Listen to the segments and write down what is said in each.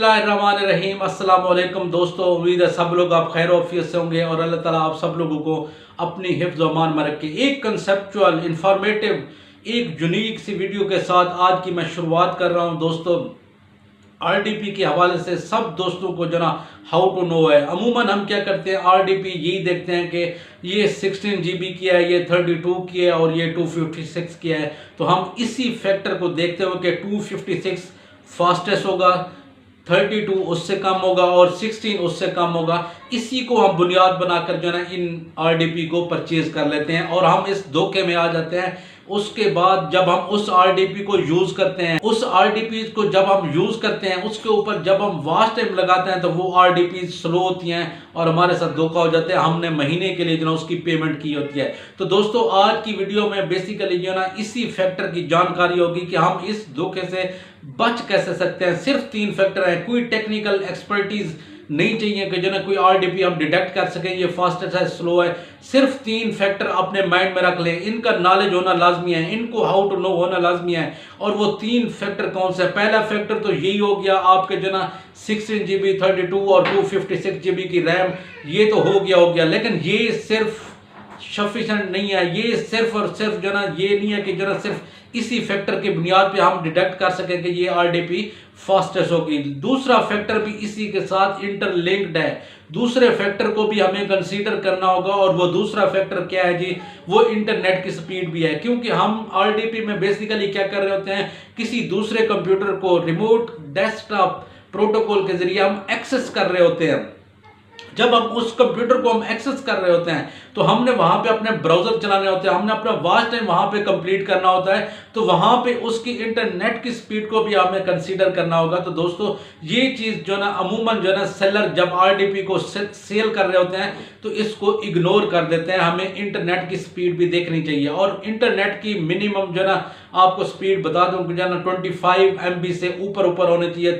बिस्मिल्लाहिर्रहमानिर्रहीम। अस्सलाम वालेकुम दोस्तों, उम्मीद है सब लोग आप खैर ऑफियत से होंगे और अल्लाह ताला आप सब लोगों को अपनी हिफ्ज़ व अमान में रखे। एक कंसेप्चुअल इंफॉर्मेटिव एक यूनिक सी वीडियो के साथ आज की मैं शुरुआत कर रहा हूं दोस्तों। आरडीपी के हवाले से सब दोस्तों को जो ना हाउ टू नो है। अमूमन हम क्या करते हैं, आरडीपी यही देखते हैं कि ये 16 GB की है, ये 32 की है और ये 256 की है। तो हम इसी फैक्टर को देखते हुए कि 256 फास्टेस्ट होगा, 32 उससे कम होगा और 16 उससे कम होगा, इसी को हम बुनियाद बनाकर जो है ना इन आरडीपी को परचेज कर लेते हैं और हम इस धोखे में आ जाते हैं। उसके बाद जब हम उस आरडीपी को यूज करते हैं, उस आरडीपी को जब हम यूज करते हैं, उसके ऊपर जब हम वास्ट टाइम लगाते हैं तो वो आरडीपी स्लो होती हैं और हमारे साथ धोखा हो जाता है। हमने महीने के लिए जो ना उसकी पेमेंट की होती है। तो दोस्तों आज की वीडियो में बेसिकली जो ना इसी फैक्टर की जानकारी होगी कि हम इस धोखे से बच कैसे सकते हैं। सिर्फ 3 फैक्टर है, कोई टेक्निकल एक्सपर्टीज नहीं चाहिए कि जो ना कोई आरडीपी हम डिटेक्ट कर सकें ये फास्टेस्ट है स्लो है। सिर्फ 3 फैक्टर अपने माइंड में रख लें, इनका नॉलेज होना लाजमी है, इनको हाउ टू नो होना लाजमी है। और वो 3 फैक्टर कौन से? पहला फैक्टर तो यही हो गया आपके जो ना 16 GB 32 और 256 GB की रैम, ये तो हो गया, लेकिन ये सिर्फ सफिशिएंट नहीं है। ये सिर्फ और सिर्फ जो ना ये नहीं है कि जो ना सिर्फ इसी फैक्टर की बुनियाद पे हम डिटेक्ट कर सकें कि ये आरडीपी फास्टेस्ट होगी। दूसरा फैक्टर भी इसी के साथ इंटरलिंक्ड है, दूसरे फैक्टर को भी हमें कंसीडर करना होगा। और वो दूसरा फैक्टर क्या है जी? वो इंटरनेट की स्पीड भी है, क्योंकि हम आरडीपी में बेसिकली क्या कर रहे होते हैं, किसी दूसरे कंप्यूटर को रिमोट डेस्कटॉप प्रोटोकॉल के जरिए हम एक्सेस कर रहे होते हैं। जब हम उस कंप्यूटर को हम एक्सेस कर रहे होते हैं तो हमने वहां पे अपने ब्राउजर चलाने होते हैं, हमने अपना वास्ट टाइम वहां पे कंप्लीट करना होता है। तो वहां पे उसकी इंटरनेट की स्पीड को भी हमें कंसीडर करना होगा। तो दोस्तों ये चीज जो ना अमूमन जो ना सेलर जब आरडीपी को सेल कर रहे होते हैं तो इसको इग्नोर कर देते हैं। हमें इंटरनेट की स्पीड भी देखनी चाहिए और इंटरनेट की मिनिमम जो ना आपको स्पीड बता दूं जो ना 25 MB से ऊपर होनी चाहिए,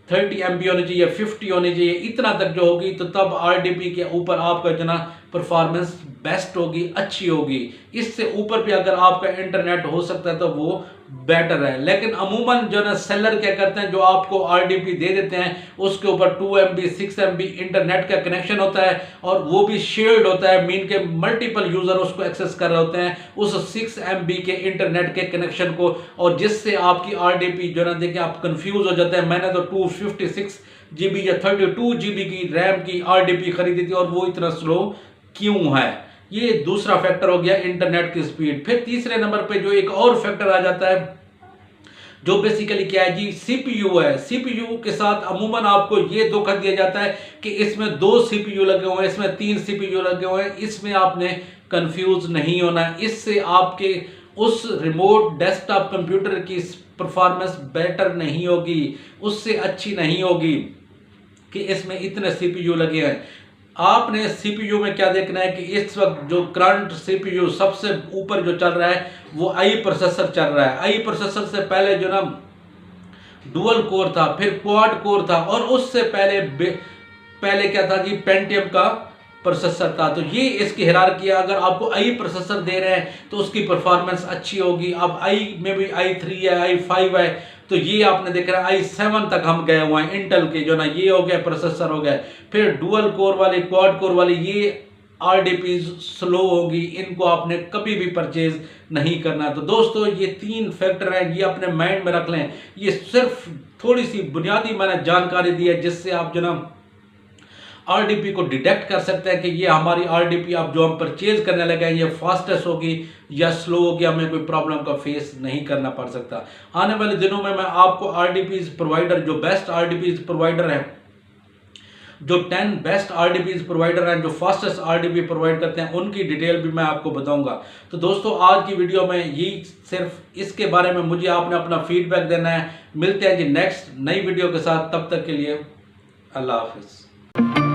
30 MB होनी चाहिए, 50 होनी चाहिए। इतना तक जो होगी तो तब आरडीपी के ऊपर आपका जो ना परफॉर्मेंस बेस्ट होगी, अच्छी होगी। इससे ऊपर भी अगर आपका इंटरनेट हो सकता है तो वो बेटर है। लेकिन अमूमन जो ना सेलर क्या करते हैं, जो आपको आरडीपी दे देते हैं उसके ऊपर 2 MB 6 MB इंटरनेट का कनेक्शन होता है और वो भी शेयर्ड होता है, मीन के मल्टीपल यूजर उसको एक्सेस कर रहे होते हैं उस 6 MB के इंटरनेट के कनेक्शन को। और जिससे आपकी आरडीपी जो ना देखिए आप कंफ्यूज हो जाते हैं। मैंने तो 256 GB या 32 GB की रैम की आरडीपी खरीदी थी और वो इतना स्लो क्यों है? ये दूसरा फैक्टर हो गया इंटरनेट की स्पीड। फिर तीसरे नंबर पे जो एक और फैक्टर आ जाता है जो बेसिकली क्या है जी? सीपीयू है। सीपीयू के साथ अमूमन आपको ये धोखा दिया जाता है कि इसमें 2 सीपीयू लगे हुए हैं, इसमें 3 सीपीयू लगे हुए हैं। इसमें आपने कंफ्यूज नहीं होना है। इससे आपके उस रिमोट डेस्कटॉप कंप्यूटर की परफॉर्मेंस बेटर नहीं होगी, उससे अच्छी नहीं होगी कि इसमें इतने सीपीयू लगे हैं। आपने सीपीयू में क्या देखना है कि इस वक्त जो करंट सीपीयू सबसे ऊपर जो चल रहा है वो आई प्रोसेसर चल रहा है। आई प्रोसेसर से पहले जो ना डुअल कोर था, फिर क्वाड कोर था और उससे पहले क्या था जी? पेंटियम का प्रोसेसर था। तो ये इसकी हिरार्की है। अगर आपको आई प्रोसेसर दे रहे हैं तो उसकी परफॉर्मेंस अच्छी होगी। अब आई में भी i3 है, i5 है, तो ये आपने देख रहा है i7 तक हम गए हुए हैं इंटेल के जो ना ये हो गया प्रोसेसर हो गया। फिर डुअल कोर वाली क्वाड कोर वाली ये आरडीपी स्लो होगी, इनको आपने कभी भी परचेज नहीं करना। तो दोस्तों ये 3 फैक्टर हैं, ये अपने माइंड में रख लें। ये सिर्फ थोड़ी सी बुनियादी मैंने जानकारी दी है जिससे आप जो ना आरडीपी को डिटेक्ट कर सकते हैं कि ये हमारी आरडीपी आप जो हम परचेज करने लगे हैं ये फास्टेस्ट होगी या स्लो होगी, हमें कोई प्रॉब्लम का फेस नहीं करना पड़ सकता। आने वाले दिनों में मैं आपको आरडीपीज प्रोवाइडर, जो बेस्ट आरडीपीज प्रोवाइडर हैं, जो 10 बेस्ट आरडीपीज प्रोवाइडर हैं जो फास्टेस्ट आरडीपी प्रोवाइड करते हैं, उनकी डिटेल भी मैं आपको बताऊंगा। तो दोस्तों आज की वीडियो में यही सिर्फ इसके बारे में मुझे आपने अपना फीडबैक देना है। मिलते हैं जी नेक्स्ट नई वीडियो के साथ, तब तक के लिए अल्लाह हाफिज।